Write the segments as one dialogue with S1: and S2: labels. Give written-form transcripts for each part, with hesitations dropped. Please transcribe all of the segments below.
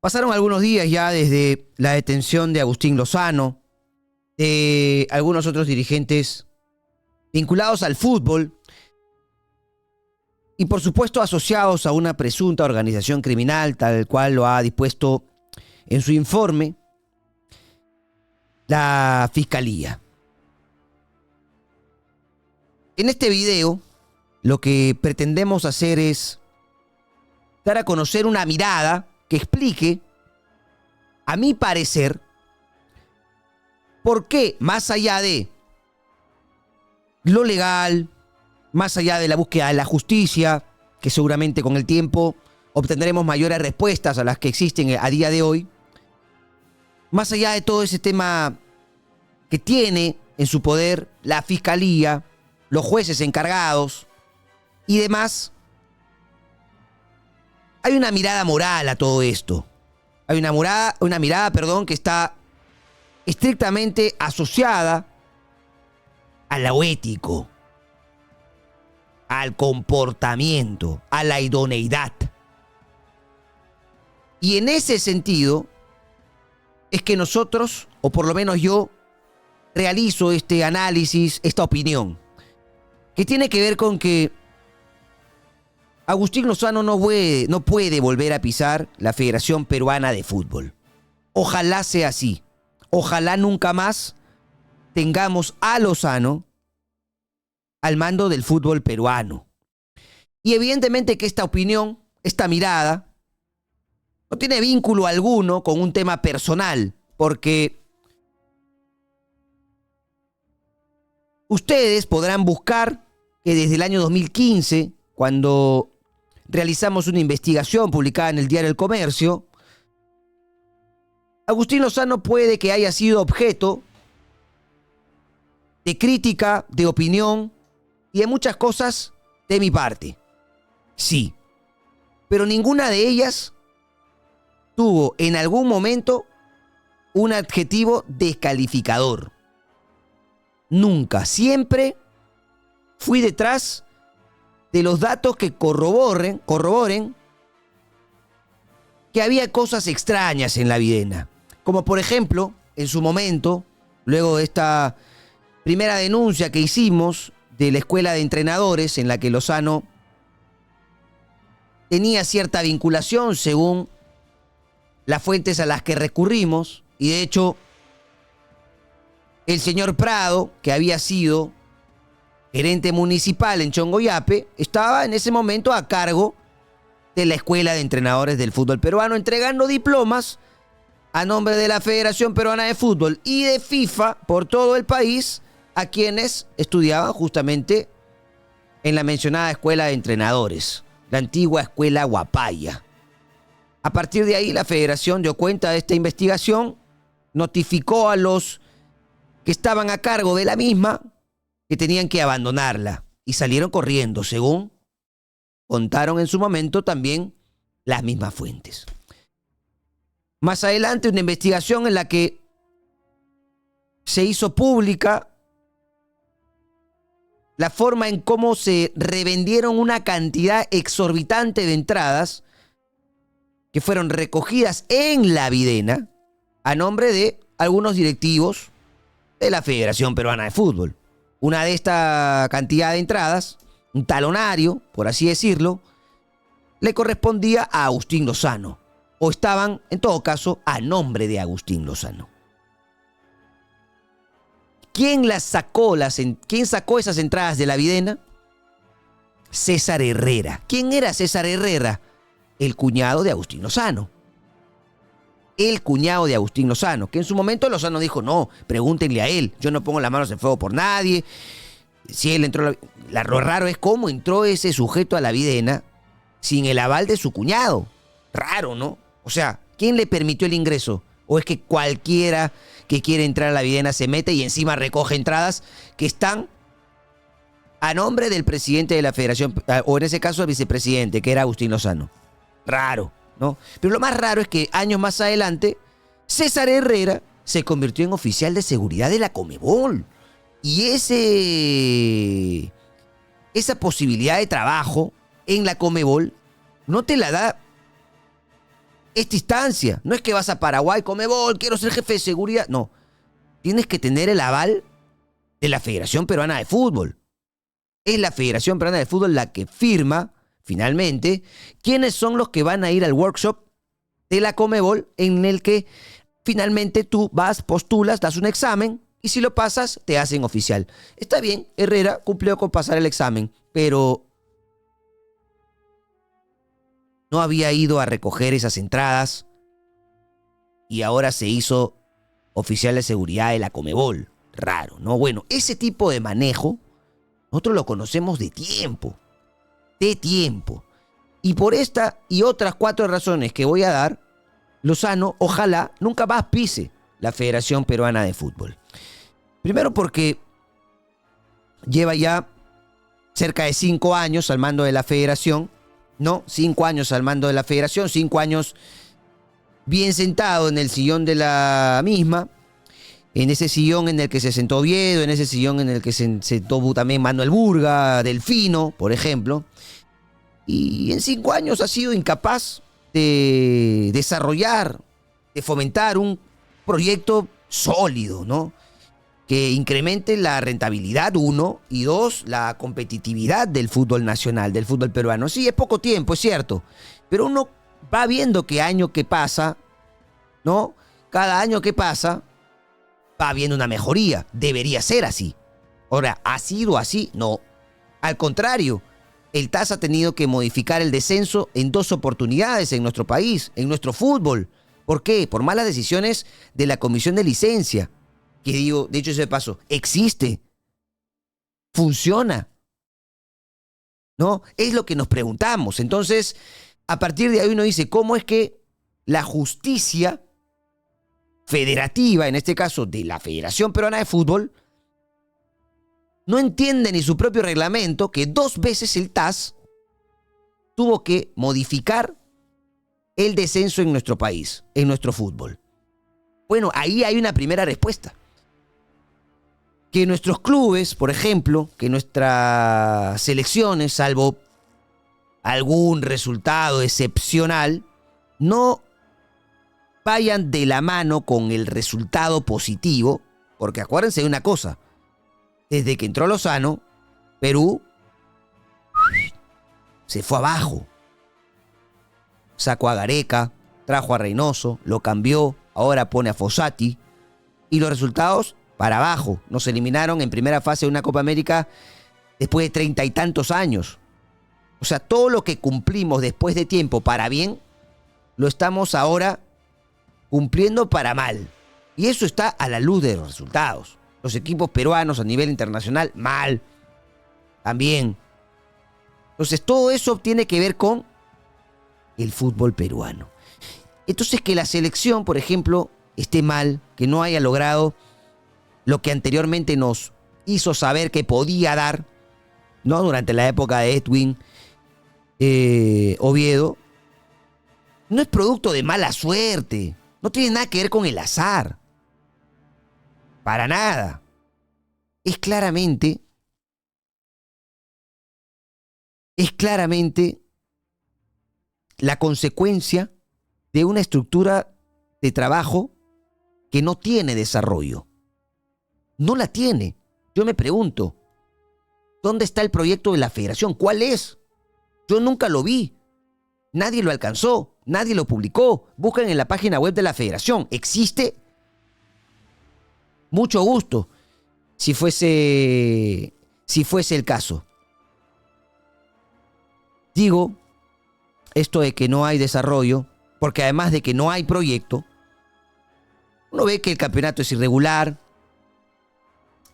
S1: Pasaron algunos días ya desde la detención de Agustín Lozano, de algunos otros dirigentes vinculados al fútbol y por supuesto asociados a una presunta organización criminal, tal cual lo ha dispuesto en su informe la Fiscalía. En este video lo que pretendemos hacer es dar a conocer una mirada que explique, a mi parecer, por qué, más allá de lo legal, más allá de la búsqueda de la justicia, que seguramente con el tiempo obtendremos mayores respuestas a las que existen a día de hoy, más allá de todo ese tema que tiene en su poder la Fiscalía, los jueces encargados y demás, hay una mirada moral a todo esto. Hay una mirada, que está estrictamente asociada a lo ético, al comportamiento, a la idoneidad. Y en ese sentido es que nosotros, o por lo menos yo, realizo este análisis, esta opinión, que tiene que ver con que Agustín Lozano no puede volver a pisar la Federación Peruana de Fútbol. Ojalá sea así. Ojalá nunca más tengamos a Lozano al mando del fútbol peruano. Y evidentemente que esta opinión, esta mirada, no tiene vínculo alguno con un tema personal, porque ustedes podrán buscar que desde el año 2015, cuando realizamos una investigación publicada en el diario El Comercio, Agustín Lozano puede que haya sido objeto de crítica, de opinión y de muchas cosas de mi parte. Sí, pero ninguna de ellas tuvo en algún momento un adjetivo descalificador. Nunca, siempre fui detrás de los datos que corroboren que había cosas extrañas en la Videna. Como por ejemplo, en su momento, luego de esta primera denuncia que hicimos de la escuela de entrenadores en la que Lozano tenía cierta vinculación según las fuentes a las que recurrimos, y de hecho el señor Prado, que había sido gerente municipal en Chongoyape, estaba en ese momento a cargo de la escuela de entrenadores del fútbol peruano, entregando diplomas a nombre de la Federación Peruana de Fútbol y de FIFA por todo el país a quienes estudiaban justamente en la mencionada escuela de entrenadores, la antigua escuela Guapaya. A partir de ahí, la Federación dio cuenta de esta investigación, notificó a los que estaban a cargo de la misma que tenían que abandonarla y salieron corriendo, según contaron en su momento también las mismas fuentes. Más adelante, una investigación en la que se hizo pública la forma en cómo se revendieron una cantidad exorbitante de entradas que fueron recogidas en la Videna a nombre de algunos directivos de la Federación Peruana de Fútbol. Una de esta cantidad de entradas, un talonario, por así decirlo, le correspondía a Agustín Lozano, o estaban, en todo caso, a nombre de Agustín Lozano. ¿Quién sacó esas entradas de la Videna? César Herrera. ¿Quién era César Herrera? El cuñado de Agustín Lozano. El cuñado de Agustín Lozano, que en su momento Lozano dijo, no, pregúntenle a él, yo no pongo las manos en fuego por nadie. Si él entró, lo raro es cómo entró ese sujeto a la Videna sin el aval de su cuñado. Raro, ¿no? O sea, ¿quién le permitió el ingreso? ¿O es que cualquiera que quiere entrar a la Videna se mete y encima recoge entradas que están a nombre del presidente de la Federación, o en ese caso el vicepresidente, que era Agustín Lozano? Raro, ¿no? Pero lo más raro es que años más adelante, César Herrera se convirtió en oficial de seguridad de la Conmebol. Y esa posibilidad de trabajo en la Conmebol no te la da esta instancia. No es que vas a Paraguay, Conmebol, quiero ser jefe de seguridad. No. Tienes que tener el aval de la Federación Peruana de Fútbol. Es la Federación Peruana de Fútbol la que firma, finalmente, quiénes son los que van a ir al workshop de la Conmebol, en el que finalmente tú vas, postulas, das un examen y si lo pasas, te hacen oficial. Está bien, Herrera cumplió con pasar el examen, pero no había ido a recoger esas entradas y ahora se hizo oficial de seguridad de la Conmebol. Raro, ¿no? Bueno, ese tipo de manejo nosotros lo conocemos de tiempo. De tiempo. Y por esta y otras 4 razones que voy a dar, Lozano ojalá nunca más pise la Federación Peruana de Fútbol. Primero porque lleva ya cerca de 5 años al mando de la federación, ¿no? 5 años al mando de la federación, 5 años bien sentado en el sillón de la misma, en ese sillón en el que se sentó Oviedo, en ese sillón en el que se sentó también Manuel Burga, Delfino, por ejemplo. Y en 5 años ha sido incapaz de desarrollar, de fomentar un proyecto sólido, ¿no? Que incremente la rentabilidad, 1, y 2, la competitividad del fútbol nacional, del fútbol peruano. Sí, es poco tiempo, es cierto, pero uno va viendo que año que pasa, ¿no? Cada año que pasa, va viendo una mejoría. Debería ser así. Ahora, ¿ha sido así? No. Al contrario, el TAS ha tenido que modificar el descenso en 2 oportunidades en nuestro país, en nuestro fútbol. ¿Por qué? Por malas decisiones de la comisión de licencia. Que digo, de hecho ese paso, existe. Funciona. ¿No? Es lo que nos preguntamos. Entonces, a partir de ahí uno dice, ¿cómo es que la justicia federativa, en este caso de la Federación Peruana de Fútbol, no entiende ni su propio reglamento, que 2 veces el TAS tuvo que modificar el descenso en nuestro país, en nuestro fútbol? Bueno, ahí hay una primera respuesta. Que nuestros clubes, por ejemplo, que nuestras selecciones, salvo algún resultado excepcional, no vayan de la mano con el resultado positivo, porque acuérdense de una cosa, desde que entró Lozano, Perú se fue abajo. Sacó a Gareca, trajo a Reynoso, lo cambió, ahora pone a Fossati, y los resultados para abajo. Nos eliminaron en primera fase de una Copa América después de 30 y tantos años. O sea, todo lo que cumplimos después de tiempo para bien, lo estamos ahora cumpliendo para mal. Y eso está a la luz de los resultados. Los equipos peruanos a nivel internacional, mal. También. Entonces, todo eso tiene que ver con el fútbol peruano. Entonces, que la selección, por ejemplo, esté mal, que no haya logrado lo que anteriormente nos hizo saber que podía dar, ¿no? Durante la época de Edwin Oviedo, no es producto de mala suerte. No tiene nada que ver con el azar. Para nada. Es claramente la consecuencia de una estructura de trabajo que no tiene desarrollo. No la tiene. Yo me pregunto, ¿dónde está el proyecto de la federación? ¿Cuál es? Yo nunca lo vi. Nadie lo alcanzó. Nadie lo publicó. Busquen en la página web de la federación. ¿Existe? Mucho gusto, si fuese el caso. Digo esto de que no hay desarrollo, porque además de que no hay proyecto, uno ve que el campeonato es irregular,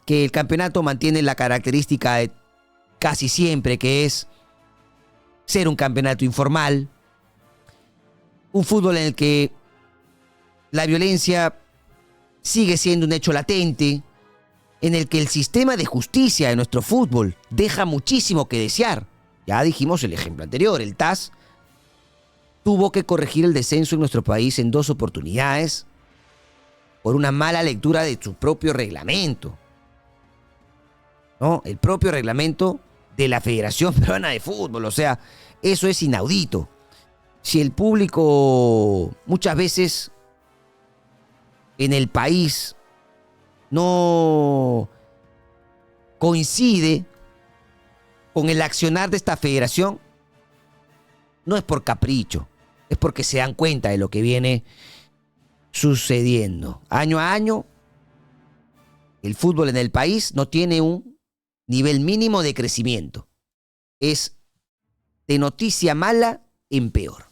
S1: que el campeonato mantiene la característica de casi siempre, que es ser un campeonato informal, un fútbol en el que la violencia sigue siendo un hecho latente, en el que el sistema de justicia de nuestro fútbol deja muchísimo que desear. Ya dijimos el ejemplo anterior, el TAS tuvo que corregir el descenso en nuestro país en 2 oportunidades por una mala lectura de su propio reglamento. ¿No? El propio reglamento de la Federación Peruana de Fútbol. O sea, eso es inaudito. si el público muchas veces en el país no coincide con el accionar de esta federación, no es por capricho, es porque se dan cuenta de lo que viene sucediendo. Año a año, el fútbol en el país no tiene un nivel mínimo de crecimiento. Es de noticia mala en peor.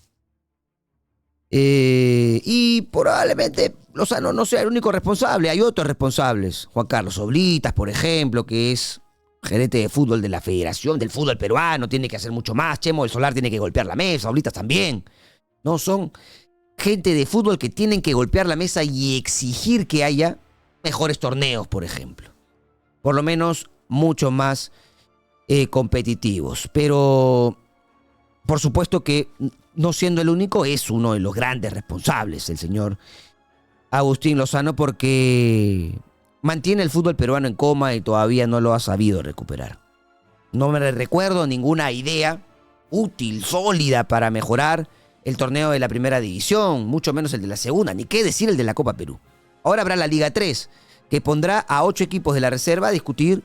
S1: Y probablemente Lozano no sea el único responsable. Hay otros responsables. Juan Carlos Oblitas, por ejemplo, que es gerente de fútbol de la Federación del Fútbol Peruano, tiene que hacer mucho más. Chemo del Solar tiene que golpear la mesa, Oblitas también. No, son gente de fútbol que tienen que golpear la mesa y exigir que haya mejores torneos, por ejemplo. Por lo menos mucho más competitivos. Pero, por supuesto que, no siendo el único, es uno de los grandes responsables, el señor Agustín Lozano, porque mantiene el fútbol peruano en coma y todavía no lo ha sabido recuperar. No me recuerdo ninguna idea útil, sólida para mejorar el torneo de la primera división, mucho menos el de la segunda, ni qué decir el de la Copa Perú. Ahora habrá la Liga 3, que pondrá a 8 equipos de la reserva a discutir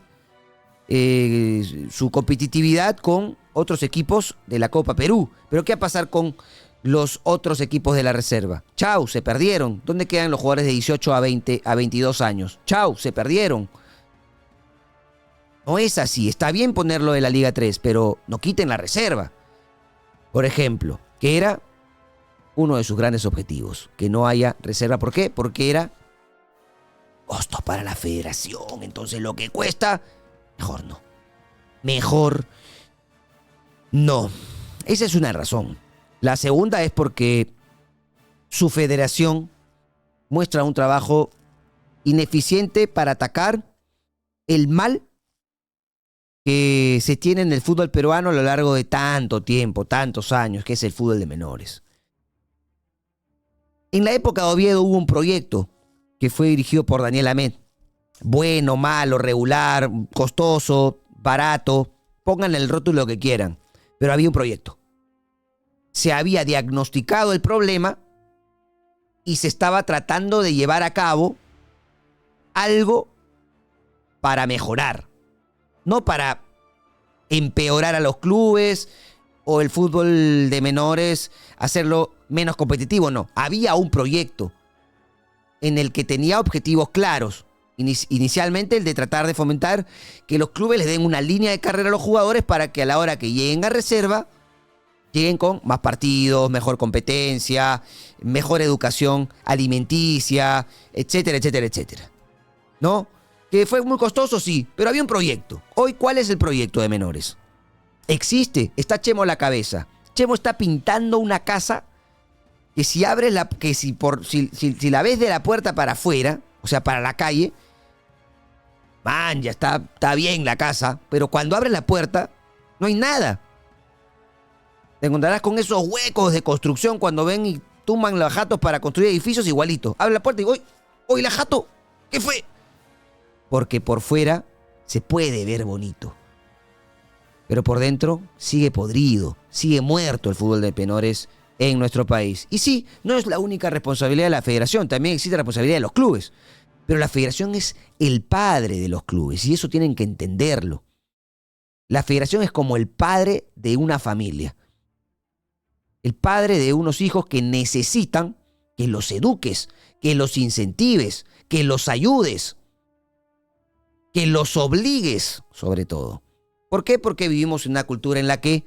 S1: su competitividad con otros equipos de la Copa Perú. Pero ¿qué va a pasar con los otros equipos de la reserva? Chau, se perdieron. ¿Dónde quedan los jugadores de 18 a 20 a 22 años? Chau, se perdieron. No es así. Está bien ponerlo de la Liga 3, pero no quiten la reserva. Por ejemplo, que era uno de sus grandes objetivos, que no haya reserva. ¿Por qué? Porque era costo para la federación. Entonces lo que cuesta, mejor no. Mejor no. Esa es una razón. La segunda es porque su federación muestra un trabajo ineficiente para atacar el mal que se tiene en el fútbol peruano a lo largo de tanto tiempo, tantos años, que es el fútbol de menores. En la época de Oviedo hubo un proyecto que fue dirigido por Daniel Amet. Bueno, malo, regular, costoso, barato, pónganle el rótulo que quieran, pero había un proyecto. Se había diagnosticado el problema y se estaba tratando de llevar a cabo algo para mejorar, no para empeorar a los clubes o el fútbol de menores, hacerlo menos competitivo, no. Había un proyecto en el que tenía objetivos claros. Inicialmente el de tratar de fomentar que los clubes les den una línea de carrera a los jugadores para que a la hora que lleguen a reserva, lleguen con más partidos, mejor competencia, mejor educación alimenticia, etcétera, etcétera, etcétera. ¿No? Que fue muy costoso, sí, pero había un proyecto. Hoy, ¿cuál es el proyecto de menores? Existe, está Chemo a la cabeza. Chemo está pintando una casa que si abres la, que si la ves de la puerta para afuera, o sea, para la calle, man, ya está bien la casa, pero cuando abres la puerta, no hay nada. Te encontrarás con esos huecos de construcción cuando ven y tumban los jatos para construir edificios igualitos. Abre la puerta y digo, ¡oy, la jato! ¿Qué fue? Porque por fuera se puede ver bonito, pero por dentro sigue podrido, sigue muerto el fútbol de menores en nuestro país. Y sí, no es la única responsabilidad de la federación, también existe la responsabilidad de los clubes. Pero la federación es el padre de los clubes y eso tienen que entenderlo. La federación es como el padre de una familia. El padre de unos hijos que necesitan que los eduques, que los incentives, que los ayudes, que los obligues, sobre todo. ¿Por qué? Porque vivimos en una cultura en la que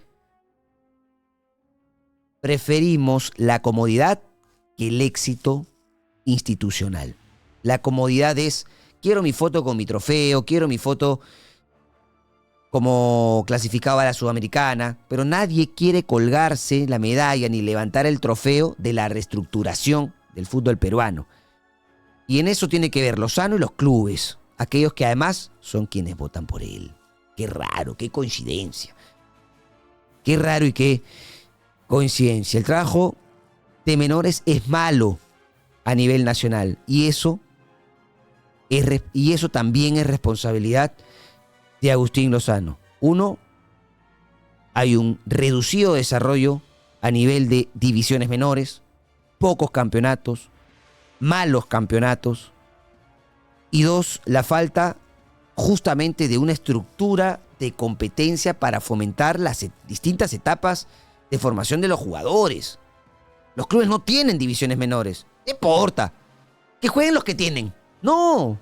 S1: preferimos la comodidad que el éxito institucional. La comodidad es, quiero mi foto con mi trofeo, quiero mi foto como clasificado a la Sudamericana, pero nadie quiere colgarse la medalla ni levantar el trofeo de la reestructuración del fútbol peruano. Y en eso tiene que ver Lozano y los clubes, aquellos que además son quienes votan por él. Qué raro, qué coincidencia. Qué raro y qué coincidencia. El trabajo de menores es malo a nivel nacional y eso también es responsabilidad de Agustín Lozano. Uno, hay un reducido desarrollo a nivel de divisiones menores, pocos campeonatos, malos campeonatos. Y dos, la falta justamente de una estructura de competencia para fomentar las distintas etapas de formación de los jugadores. Los clubes no tienen divisiones menores. No importa. Que jueguen los que tienen. No.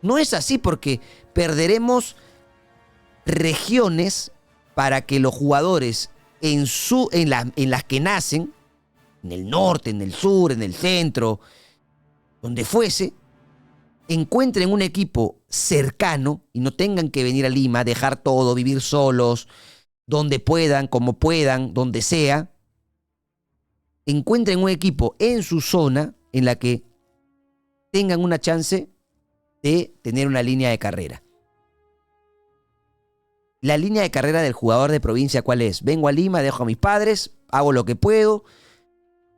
S1: No es así porque perderemos regiones para que los jugadores en las que nacen, en el norte, en el sur, en el centro, donde fuese, encuentren un equipo cercano y no tengan que venir a Lima, dejar todo, vivir solos, donde puedan, como puedan, donde sea. Encuentren un equipo en su zona en la que tengan una chance de tener una línea de carrera. La línea de carrera del jugador de provincia, ¿cuál es? Vengo a Lima, dejo a mis padres, hago lo que puedo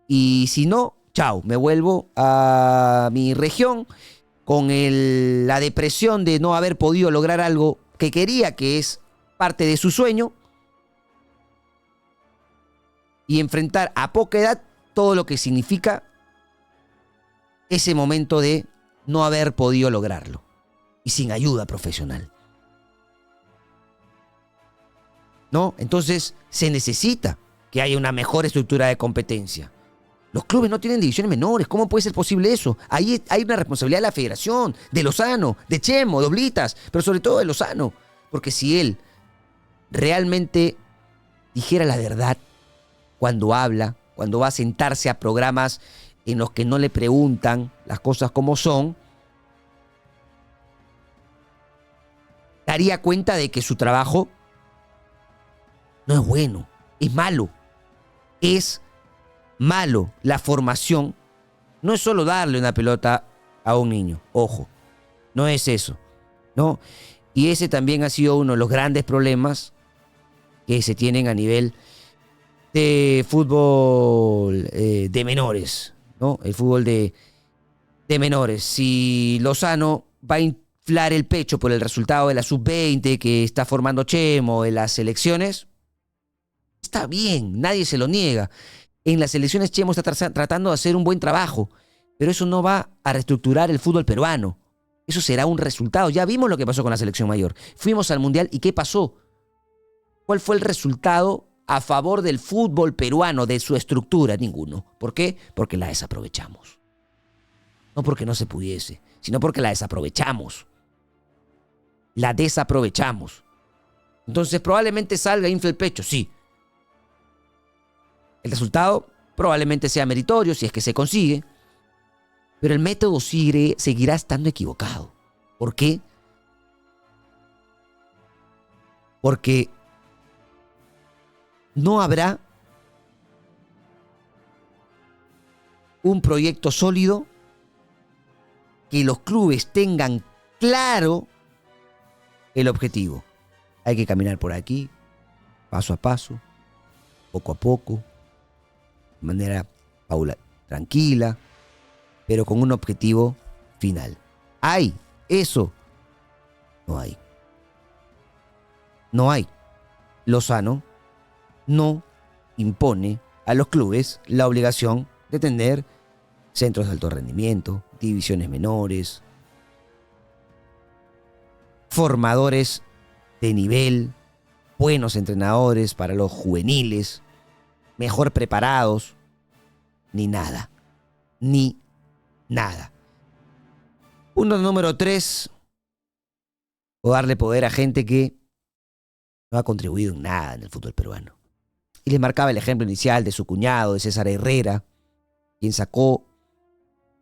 S1: y si no, chao, me vuelvo a mi región con la depresión de no haber podido lograr algo que quería, que es parte de su sueño, y enfrentar a poca edad todo lo que significa ese momento de no haber podido lograrlo y sin ayuda profesional. ¿No? Entonces se necesita que haya una mejor estructura de competencia. Los clubes no tienen divisiones menores. ¿Cómo puede ser posible eso? Ahí hay una responsabilidad de la federación, de Lozano, de Chemo, de Oblitas, pero sobre todo de Lozano. Porque si él realmente dijera la verdad cuando habla, cuando va a sentarse a programas en los que no le preguntan las cosas como son, daría cuenta de que su trabajo no es bueno, es malo. Es malo. La formación no es solo darle una pelota a un niño. Ojo, no es eso, ¿no? Y ese también ha sido uno de los grandes problemas que se tienen a nivel de fútbol de menores, ¿no? El fútbol de menores. Si Lozano va a inflar el pecho por el resultado de la sub-20 que está formando Chemo en las selecciones, está bien, nadie se lo niega. En las selecciones Chemo está tratando de hacer un buen trabajo, pero eso no va a reestructurar el fútbol peruano. Eso será un resultado. Ya vimos lo que pasó con la selección mayor. Fuimos al Mundial y ¿qué pasó? ¿Cuál fue el resultado a favor del fútbol peruano, de su estructura? Ninguno. ¿Por qué? Porque la desaprovechamos. No porque no se pudiese, sino porque la desaprovechamos. La desaprovechamos. Entonces probablemente salga, infle el pecho, sí. El resultado probablemente sea meritorio si es que se consigue, pero el método seguirá estando equivocado. ¿Por qué? Porque no habrá un proyecto sólido, que los clubes tengan claro el objetivo. Hay que caminar por aquí, paso a paso, poco a poco, de manera tranquila, pero con un objetivo final. ¿Hay eso? No hay. No hay. Lozano no impone a los clubes la obligación de tener centros de alto rendimiento, divisiones menores, formadores de nivel, buenos entrenadores para los juveniles, mejor preparados, ni nada. Ni nada. Punto número 3, o darle poder a gente que no ha contribuido en nada en el fútbol peruano. Y les marcaba el ejemplo inicial de su cuñado, de César Herrera, quien sacó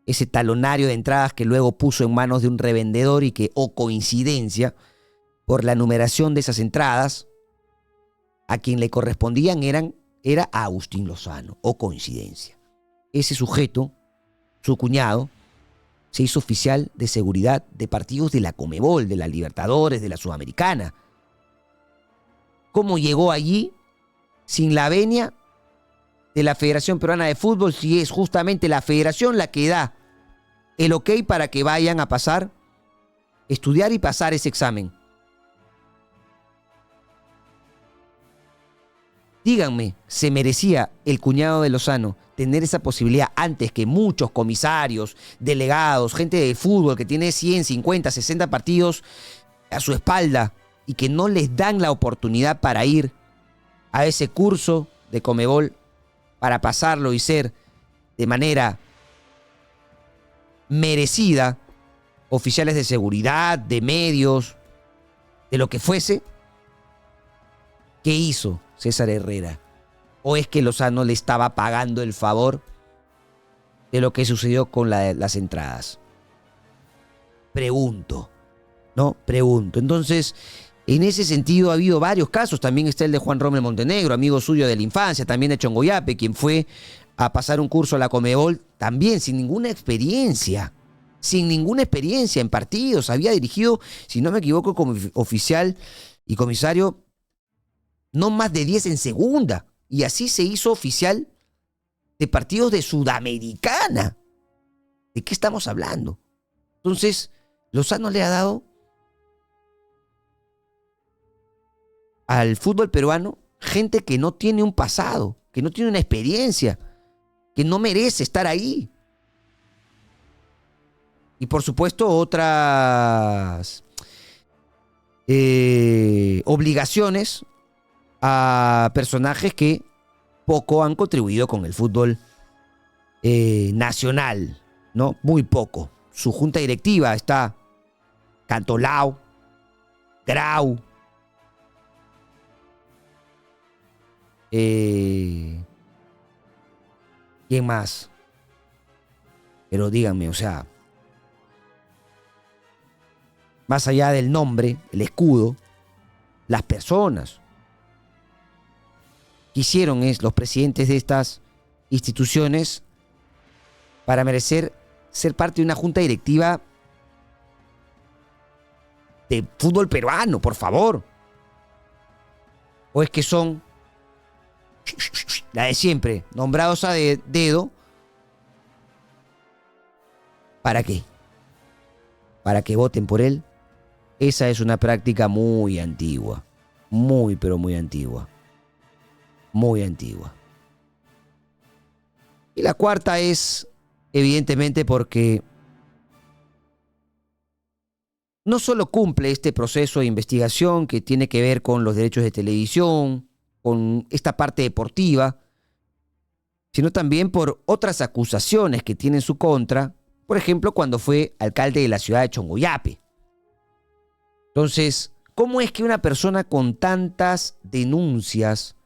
S1: ese talonario de entradas que luego puso en manos de un revendedor y que, oh coincidencia, por la numeración de esas entradas, a quien le correspondían era a Agustín Lozano, oh coincidencia. Ese sujeto, su cuñado, se hizo oficial de seguridad de partidos de la Conmebol, de la Libertadores, de la Sudamericana. ¿Cómo llegó allí sin la venia de la Federación Peruana de Fútbol, si es justamente la federación la que da el ok para que vayan a pasar, estudiar y pasar ese examen? Díganme, ¿se merecía el cuñado de Lozano tener esa posibilidad antes que muchos comisarios, delegados, gente de fútbol que tiene 100, 50, 60 partidos a su espalda y que no les dan la oportunidad para ir a ese curso de Conmebol para pasarlo y ser de manera merecida oficiales de seguridad, de medios, de lo que fuese? ¿Qué hizo César Herrera? ¿O es que Lozano le estaba pagando el favor de lo que sucedió con las entradas? Pregunto, ¿no? Pregunto. Entonces, en ese sentido ha habido varios casos. También está el de Juan Romel Montenegro, amigo suyo de la infancia, también de Chongoyape, quien fue a pasar un curso a la Conmebol, también sin ninguna experiencia. Sin ninguna experiencia en partidos. Había dirigido, si no me equivoco, como oficial y comisario, no más de 10 en segunda. Y así se hizo oficial de partidos de Sudamericana. ¿De qué estamos hablando? Entonces, Lozano le ha dado al fútbol peruano gente que no tiene un pasado, que no tiene una experiencia, que no merece estar ahí. Y por supuesto otras obligaciones a personajes que poco han contribuido con el fútbol nacional, ¿no? Muy poco. Su junta directiva está Cantolao, Grau, ¿quién más? Pero díganme, o sea, más allá del nombre, el escudo, las personas que hicieron los presidentes de estas instituciones para merecer ser parte de una junta directiva de fútbol peruano, por favor. ¿O es que son la de siempre, nombrados a dedo? ¿Para qué? ¿Para que voten por él? Esa es una práctica muy antigua. Muy, pero muy antigua. Muy antigua. Y la cuarta es, evidentemente, porque no solo cumple este proceso de investigación que tiene que ver con los derechos de televisión, con esta parte deportiva, sino también por otras acusaciones que tiene en su contra, por ejemplo, cuando fue alcalde de la ciudad de Chongoyape. Entonces, ¿cómo es que una persona con tantas denuncias,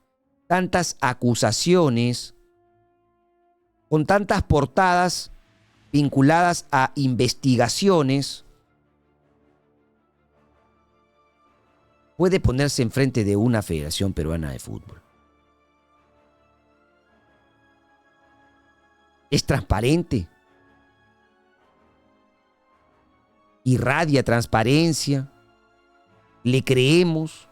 S1: tantas acusaciones, con tantas portadas vinculadas a investigaciones, puede ponerse enfrente de una Federación Peruana de Fútbol? ¿Es transparente? ¿Irradia transparencia? ¿Le creemos?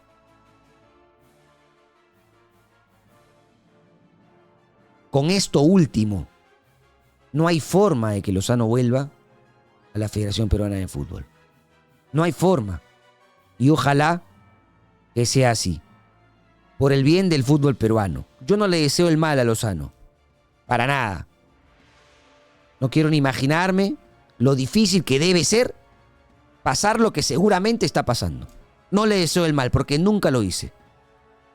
S1: Con esto último, no hay forma de que Lozano vuelva a la Federación Peruana de Fútbol. No hay forma. Y ojalá que sea así. Por el bien del fútbol peruano. Yo no le deseo el mal a Lozano. Para nada. No quiero ni imaginarme lo difícil que debe ser pasar lo que seguramente está pasando. No le deseo el mal porque nunca lo hice.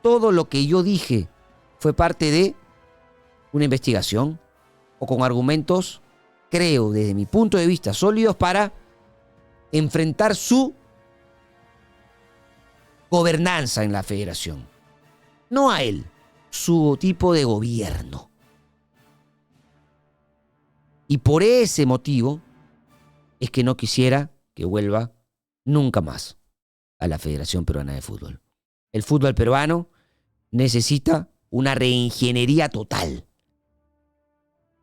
S1: Todo lo que yo dije fue parte de una investigación o con argumentos, creo, desde mi punto de vista, sólidos para enfrentar su gobernanza en la federación. No a él, su tipo de gobierno. Y por ese motivo es que no quisiera que vuelva nunca más a la Federación Peruana de Fútbol. El fútbol peruano necesita una reingeniería total.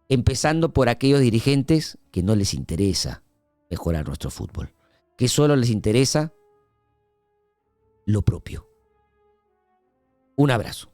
S1: Empezando por aquellos dirigentes que no les interesa mejorar nuestro fútbol, que solo les interesa lo propio. Un abrazo.